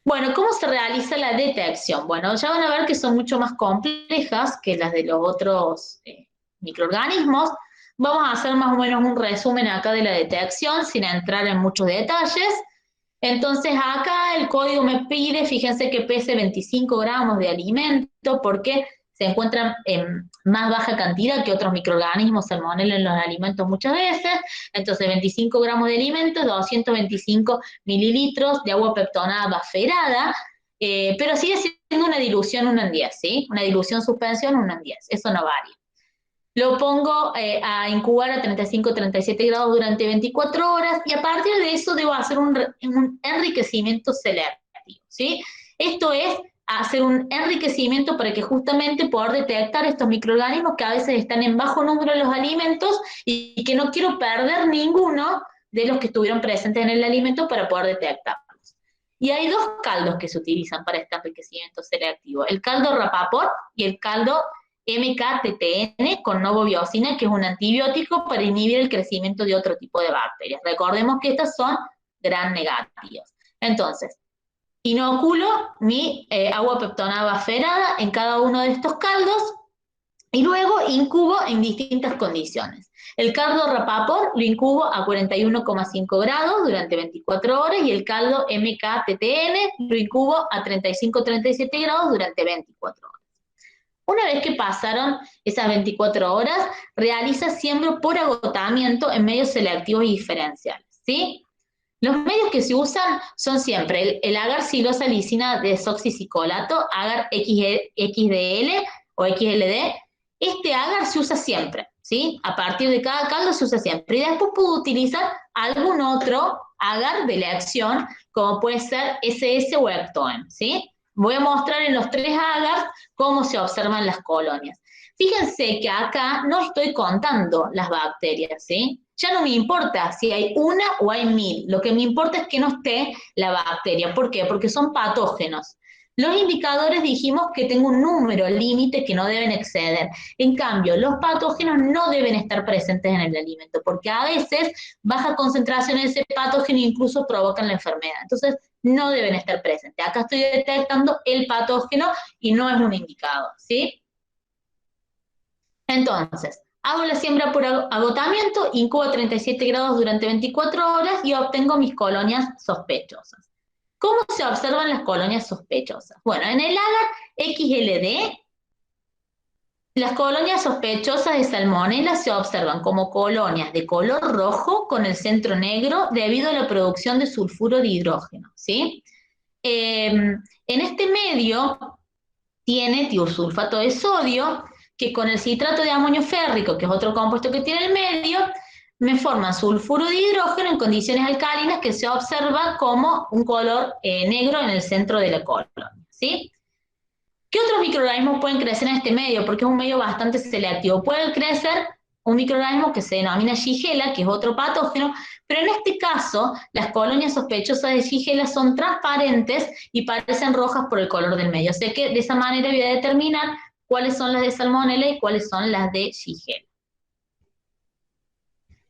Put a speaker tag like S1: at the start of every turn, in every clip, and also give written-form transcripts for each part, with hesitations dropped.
S1: Bueno, ¿cómo se realiza la detección? Bueno, ya van a ver que son mucho más complejas que las de los otros microorganismos. Vamos a hacer más o menos un resumen acá de la detección sin entrar en muchos detalles. Entonces acá el código me pide, fíjense que pese 25 gramos de alimento porque se encuentran en más baja cantidad que otros microorganismos salmonella en los alimentos muchas veces. Entonces 25 gramos de alimento, 225 mililitros de agua peptonada baferada, pero sigue siendo una dilución 1 en 10, ¿sí? Una dilución suspensión 1 en 10, eso no varía. Lo pongo a incubar a 35-37 grados durante 24 horas y a partir de eso debo hacer un enriquecimiento selectivo, ¿sí? Esto es hacer un enriquecimiento para que justamente poder detectar estos microorganismos que a veces están en bajo número en los alimentos y que no quiero perder ninguno de los que estuvieron presentes en el alimento para poder detectarlos. Y hay dos caldos que se utilizan para este enriquecimiento selectivo, el caldo Rapaport y el caldo MKTTN con novobiosina, que es un antibiótico para inhibir el crecimiento de otro tipo de bacterias. Recordemos que estas son gram negativas. Entonces, inoculo mi agua peptonada baferada en cada uno de estos caldos y luego incubo en distintas condiciones. El caldo Rapaport lo incubo a 41,5 grados durante 24 horas y el caldo MKTTN lo incubo a 35-37 grados durante 24 horas. Una vez que pasaron esas 24 horas, realiza siembro por agotamiento en medios selectivos y diferenciales, ¿sí? Los medios que se usan son siempre el agar silosa lisina desoxicicolato, agar XDL o XLD. Este agar se usa siempre, ¿sí? A partir de cada caldo se usa siempre. Y después puedo utilizar algún otro agar de elección, como puede ser SS o Eptoen, ¿sí? Voy a mostrar en los 3 agars cómo se observan las colonias. Fíjense que acá no estoy contando las bacterias, ¿sí? Ya no me importa si hay una o hay 1000. Lo que me importa es que no esté la bacteria. ¿Por qué? Porque son patógenos. Los indicadores dijimos que tengo un número límite que no deben exceder. En cambio, los patógenos no deben estar presentes en el alimento, porque a veces baja concentración de ese patógeno incluso provocan la enfermedad. Entonces, no deben estar presentes. Acá estoy detectando el patógeno y no es un indicador, ¿sí? Entonces, hago la siembra por agotamiento, incubo a 37 grados durante 24 horas y obtengo mis colonias sospechosas. ¿Cómo se observan las colonias sospechosas? Bueno, en el agar XLD, las colonias sospechosas de salmonella se observan como colonias de color rojo con el centro negro debido a la producción de sulfuro de hidrógeno, ¿sí? En este medio tiene tiosulfato de sodio, que con el citrato de amonio férrico, que es otro compuesto que tiene el medio, me forman sulfuro de hidrógeno en condiciones alcalinas que se observa como un color negro en el centro de la colonia, ¿sí? ¿Qué otros microorganismos pueden crecer en este medio? Porque es un medio bastante selectivo. Puede crecer un microorganismo que se denomina Shigella, que es otro patógeno, pero en este caso las colonias sospechosas de Shigella son transparentes y parecen rojas por el color del medio. O sea que de esa manera voy a determinar cuáles son las de Salmonella y cuáles son las de Shigella.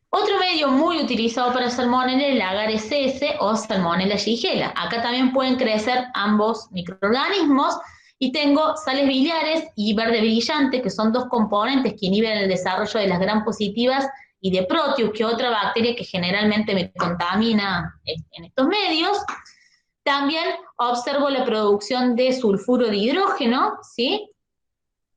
S1: Otro medio muy utilizado para Salmonella es el agar SS o Salmonella Shigella. Acá también pueden crecer ambos microorganismos y tengo sales biliares y verde brillante, que son dos componentes que inhiben el desarrollo de las gram positivas y de Proteus, que es otra bacteria que generalmente me contamina en estos medios. También observo la producción de sulfuro de hidrógeno, ¿sí?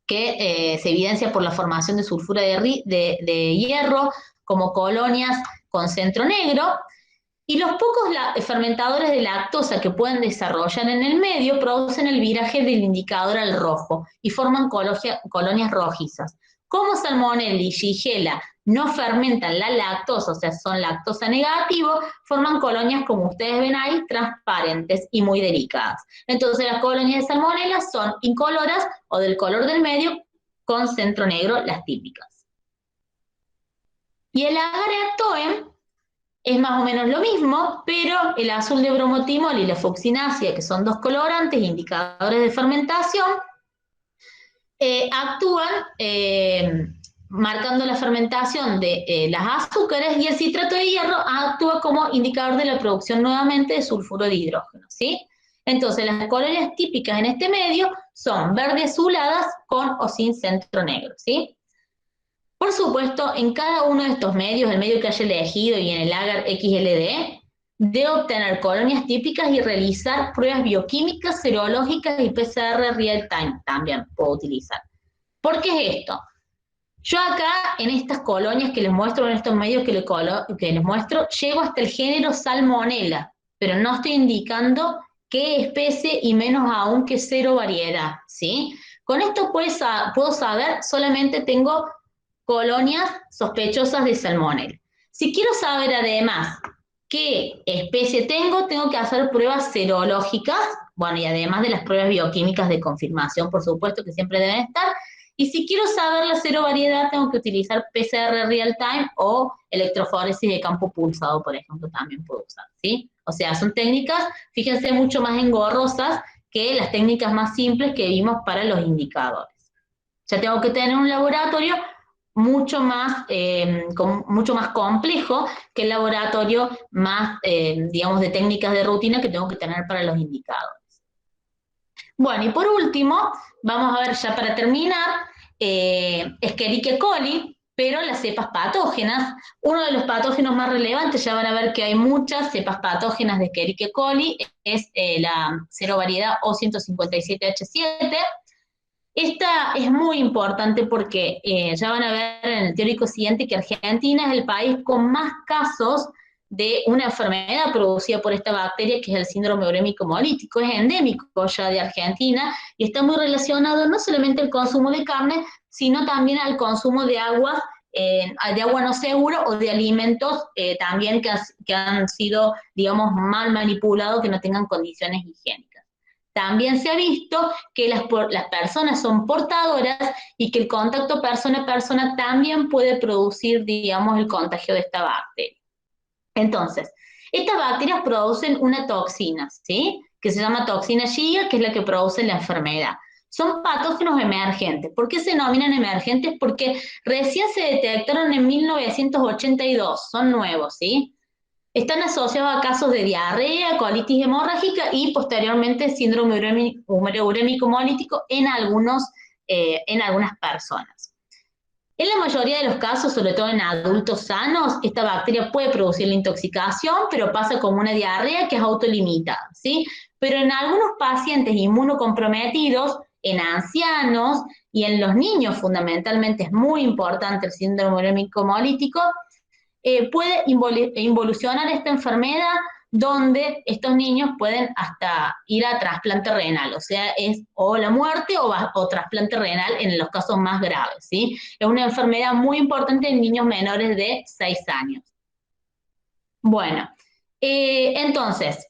S1: Que se evidencia por la formación de sulfuro de hierro como colonias con centro negro, y los pocos fermentadores de lactosa que pueden desarrollar en el medio producen el viraje del indicador al rojo y forman colonias rojizas. Como Salmonella y Shigella no fermentan la lactosa, o sea, son lactosa negativo, forman colonias, como ustedes ven ahí, transparentes y muy delicadas. Entonces, las colonias de Salmonella son incoloras o del color del medio con centro negro, las típicas. Y el agar es más o menos lo mismo, pero el azul de bromotimol y la fucsinácea, que son dos colorantes indicadores de fermentación, actúan marcando la fermentación de las azúcares, y el citrato de hierro actúa como indicador de la producción nuevamente de sulfuro de hidrógeno, ¿sí? Entonces, las colonias típicas en este medio son verde azuladas con o sin centro negro, ¿sí? Por supuesto, en cada uno de estos medios, el medio que haya elegido y en el agar XLD, debe obtener colonias típicas y realizar pruebas bioquímicas, serológicas y PCR real time también puedo utilizar. ¿Por qué es esto? Yo acá, en estas colonias que les muestro, en estos medios que les muestro, llego hasta el género Salmonella, pero no estoy indicando qué especie y menos aún qué cero variedad, ¿sí? Con esto puedo saber, solamente tengo colonias sospechosas de Salmonella. Si quiero saber además qué especie tengo que hacer pruebas serológicas, bueno, y además de las pruebas bioquímicas de confirmación, por supuesto, que siempre deben estar. Y si quiero saber la cero variedad, tengo que utilizar PCR real time o electroforesis de campo pulsado, por ejemplo, también puedo usar, ¿sí? O sea, son técnicas, fíjense, mucho más engorrosas que las técnicas más simples que vimos para los indicadores. Ya tengo que tener un laboratorio mucho más complejo que el laboratorio más, digamos, de técnicas de rutina que tengo que tener para los indicadores. Bueno, y por último, vamos a ver ya para terminar, Escherichia coli, pero las cepas patógenas. Uno de los patógenos más relevantes, ya van a ver que hay muchas cepas patógenas de Escherichia coli, es la serovariedad O157H7. Esta es muy importante porque ya van a ver en el teórico siguiente que Argentina es el país con más casos de una enfermedad producida por esta bacteria, que es el síndrome urémico hemolítico. Es endémico ya de Argentina y está muy relacionado no solamente al consumo de carne, sino también al consumo de agua no seguro o de alimentos también que han sido, digamos, mal manipulados, que no tengan condiciones higiénicas. También se ha visto que las personas son portadoras y que el contacto persona a persona también puede producir, digamos, el contagio de esta bacteria. Entonces, estas bacterias producen una toxina, ¿sí? Que se llama toxina Shiga, que es la que produce la enfermedad. Son patógenos emergentes. ¿Por qué se denominan emergentes? Porque recién se detectaron en 1982, son nuevos, ¿sí? Están asociados a casos de diarrea, colitis hemorrágica y posteriormente síndrome urémico hemolítico en algunas personas. En la mayoría de los casos, sobre todo en adultos sanos, esta bacteria puede producir la intoxicación, pero pasa como una diarrea que es autolimitada, ¿sí? Pero en algunos pacientes inmunocomprometidos, en ancianos y en los niños fundamentalmente es muy importante el síndrome urémico hemolítico, puede involucionar esta enfermedad donde estos niños pueden hasta ir a trasplante renal, o sea, es o la muerte o trasplante renal en los casos más graves, ¿sí? Es una enfermedad muy importante en niños menores de 6 años. Bueno, entonces,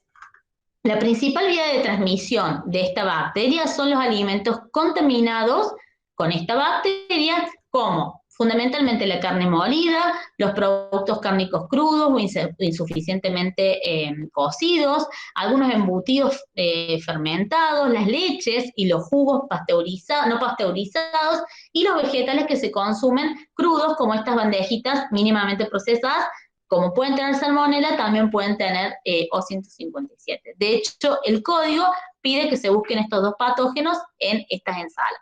S1: la principal vía de transmisión de esta bacteria son los alimentos contaminados con esta bacteria, como fundamentalmente la carne molida, los productos cárnicos crudos o insuficientemente cocidos, algunos embutidos fermentados, las leches y los jugos no pasteurizados, y los vegetales que se consumen crudos, como estas bandejitas mínimamente procesadas. Como pueden tener salmonela, también pueden tener O157. De hecho, el código pide que se busquen estos dos patógenos en estas ensaladas.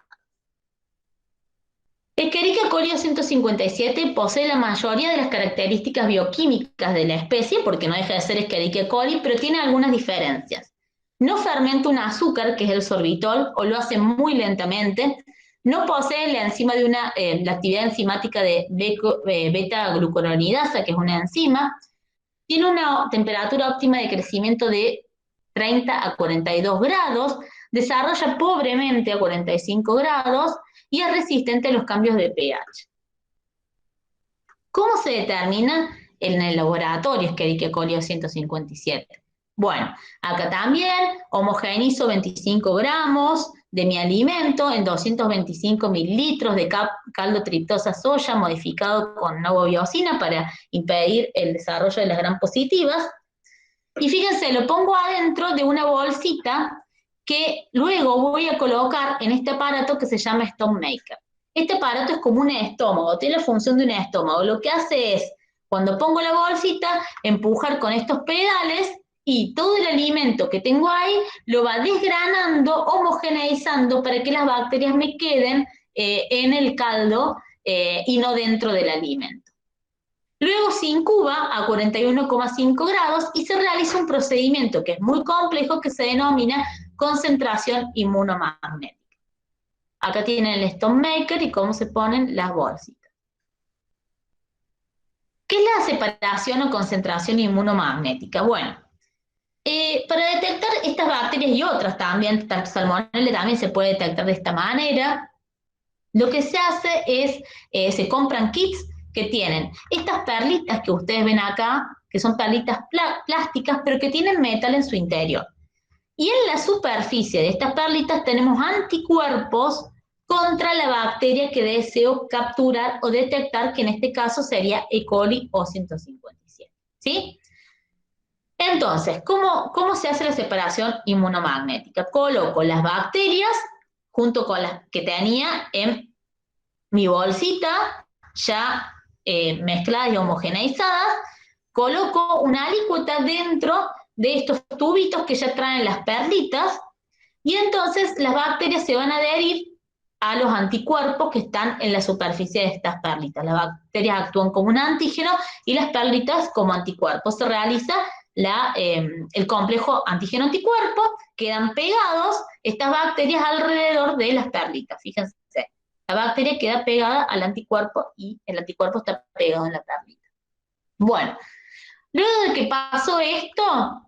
S1: Escherichia coli O157 posee la mayoría de las características bioquímicas de la especie, porque no deja de ser Escherichia coli, pero tiene algunas diferencias. No fermenta un azúcar, que es el sorbitol, o lo hace muy lentamente. No posee la enzima la actividad enzimática de beta-glucuronidasa, que es una enzima. Tiene una temperatura óptima de crecimiento de 30 a 42 grados, desarrolla pobremente a 45 grados y es resistente a los cambios de pH. ¿Cómo se determina en el laboratorio Escherichia coli O157? Bueno, acá también homogeneizo 25 gramos de mi alimento en 225 mililitros de caldo triptosa soya modificado con novobiosina para impedir el desarrollo de las gram positivas. Y fíjense, lo pongo adentro de una bolsita que luego voy a colocar en este aparato que se llama Stone Maker. Este aparato es como un estómago, tiene la función de un estómago. Lo que hace es, cuando pongo la bolsita, empujar con estos pedales y todo el alimento que tengo ahí lo va desgranando, homogeneizando para que las bacterias me queden en el caldo y no dentro del alimento. Luego se incuba a 41,5 grados y se realiza un procedimiento que es muy complejo que se denomina concentración inmunomagnética. Acá tienen el Stone Maker y cómo se ponen las bolsitas. ¿Qué es la separación o concentración inmunomagnética? Bueno, para detectar estas bacterias y otras también, Salmonella también se puede detectar de esta manera. Lo que se hace es, se compran kits que tienen estas perlitas que ustedes ven acá, que son perlitas plásticas, pero que tienen metal en su interior. Y en la superficie de estas perlitas tenemos anticuerpos contra la bacteria que deseo capturar o detectar, que en este caso sería E. coli O157, ¿sí? Entonces, ¿cómo se hace la separación inmunomagnética? Coloco las bacterias junto con las que tenía en mi bolsita, ya mezcladas y homogeneizadas, coloco una alícuota dentro de estos tubitos que ya traen las perlitas, y entonces las bacterias se van a adherir a los anticuerpos que están en la superficie de estas perlitas. Las bacterias actúan como un antígeno y las perlitas como anticuerpos. Se realiza el complejo antígeno-anticuerpo, quedan pegados estas bacterias alrededor de las perlitas. Fíjense, la bacteria queda pegada al anticuerpo y el anticuerpo está pegado en la perlita. Bueno, luego de que pasó esto,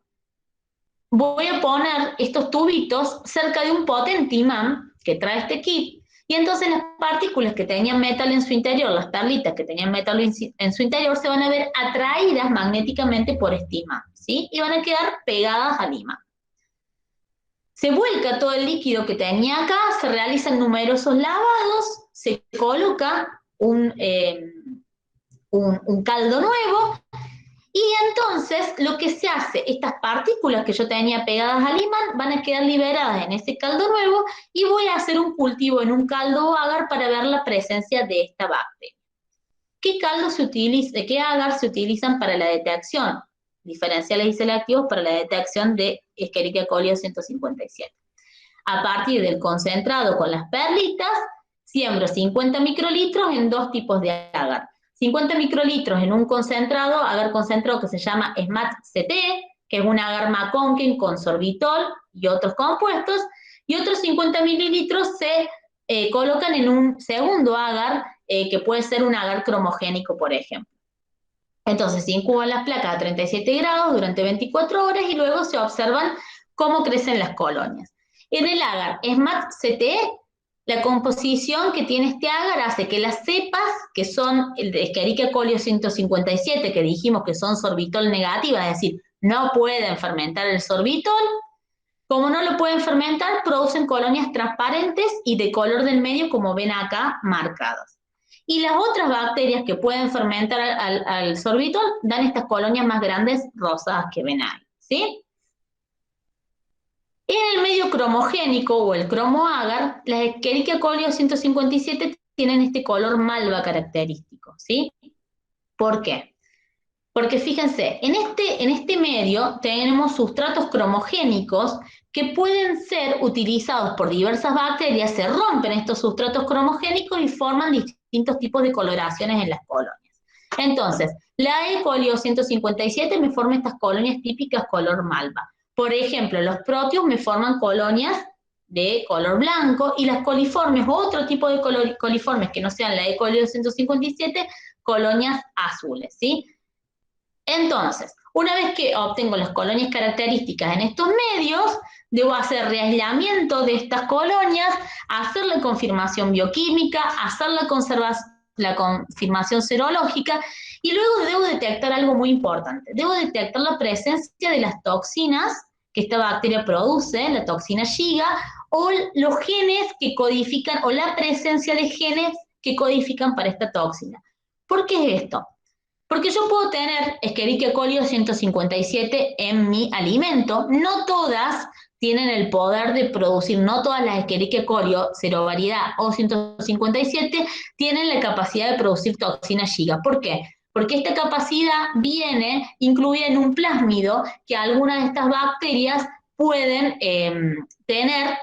S1: voy a poner estos tubitos cerca de un potente imán que trae este kit, y entonces las partículas que tenían metal en su interior, las perlitas que tenían metal en su interior, se van a ver atraídas magnéticamente por este imán, ¿sí? Y van a quedar pegadas al imán. Se vuelca todo el líquido que tenía acá, se realizan numerosos lavados, se coloca un caldo nuevo, y entonces lo que se hace, estas partículas que yo tenía pegadas al imán van a quedar liberadas en ese caldo nuevo, y voy a hacer un cultivo en un caldo o agar para ver la presencia de esta bacteria. ¿Qué caldo se utiliza, qué agar se utilizan para la detección? Diferenciales y selectivos para la detección de Escherichia coli 157. A partir del concentrado con las perlitas, siembro 50 microlitros en dos tipos de agar. 50 microlitros en un concentrado, agar concentrado que se llama SMAT-CT, que es un agar McConkin con sorbitol y otros compuestos, y otros 50 mililitros se colocan en un segundo agar, que puede ser un agar cromogénico, por ejemplo. Entonces se incuban las placas a 37 grados durante 24 horas y luego se observan cómo crecen las colonias. En el agar SMAT-CT, la composición que tiene este agar hace que las cepas, que son el de Escherichia coli 157, que dijimos que son sorbitol negativas, es decir, no pueden fermentar el sorbitol, como no lo pueden fermentar, producen colonias transparentes y de color del medio, como ven acá, marcadas. Y las otras bacterias que pueden fermentar al sorbitol dan estas colonias más grandes rosadas que ven ahí, ¿sí? En el medio cromogénico o el cromoagar, las Escherichia coli 157 tienen este color malva característico, ¿sí? ¿Por qué? Porque fíjense, en este medio tenemos sustratos cromogénicos que pueden ser utilizados por diversas bacterias, se rompen estos sustratos cromogénicos y forman distintos tipos de coloraciones en las colonias. Entonces, la E. coli 157 me forma estas colonias típicas color malva. Por ejemplo, los proteos me forman colonias de color blanco, y las coliformes, otro tipo de coliformes que no sean la E. coli 157, colonias azules, ¿sí? Entonces, una vez que obtengo las colonias características en estos medios, debo hacer reaislamiento de estas colonias, hacer la confirmación bioquímica, hacer la confirmación serológica, y luego debo detectar algo muy importante. Debo detectar la presencia de las toxinas que esta bacteria produce, la toxina Shiga, o los genes que codifican, o la presencia de genes que codifican para esta toxina. ¿Por qué es esto? Porque yo puedo tener Escherichia coli 157 en mi alimento, no todas tienen el poder de producir, no todas las Escherichia coli serovariedad O157 tienen la capacidad de producir toxina Shiga. ¿Por qué? porque esta capacidad viene incluida en un plásmido que algunas de estas bacterias pueden tener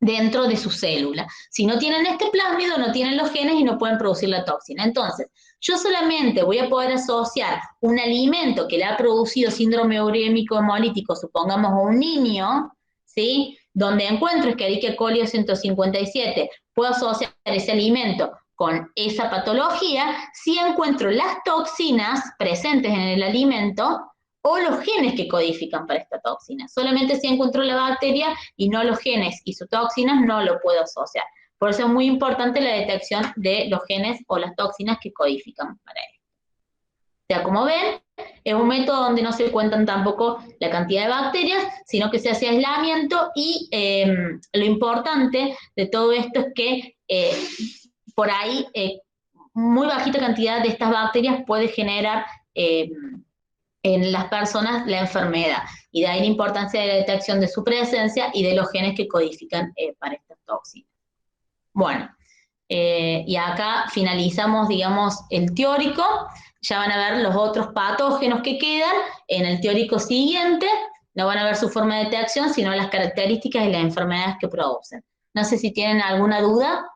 S1: dentro de su célula. Si no tienen este plásmido, no tienen los genes y no pueden producir la toxina. Entonces, yo solamente voy a poder asociar un alimento que le ha producido síndrome urémico hemolítico, supongamos a un niño, ¿sí? Donde encuentro Escherichia coli 157, puedo asociar ese alimento con esa patología si encuentro las toxinas presentes en el alimento o los genes que codifican para esta toxina. Solamente si encuentro la bacteria y no los genes y sus toxinas, no lo puedo asociar. Por eso es muy importante la detección de los genes o las toxinas que codifican para esto. O sea, como ven, es un método donde no se cuentan tampoco la cantidad de bacterias, sino que se hace aislamiento y lo importante de todo esto es que por ahí muy bajita cantidad de estas bacterias puede generar en las personas la enfermedad, y de ahí la importancia de la detección de su presencia y de los genes que codifican para estas toxinas. Bueno, y acá finalizamos, digamos, el teórico, ya van a ver los otros patógenos que quedan en el teórico siguiente, no van a ver su forma de detección, sino las características y las enfermedades que producen. No sé si tienen alguna duda.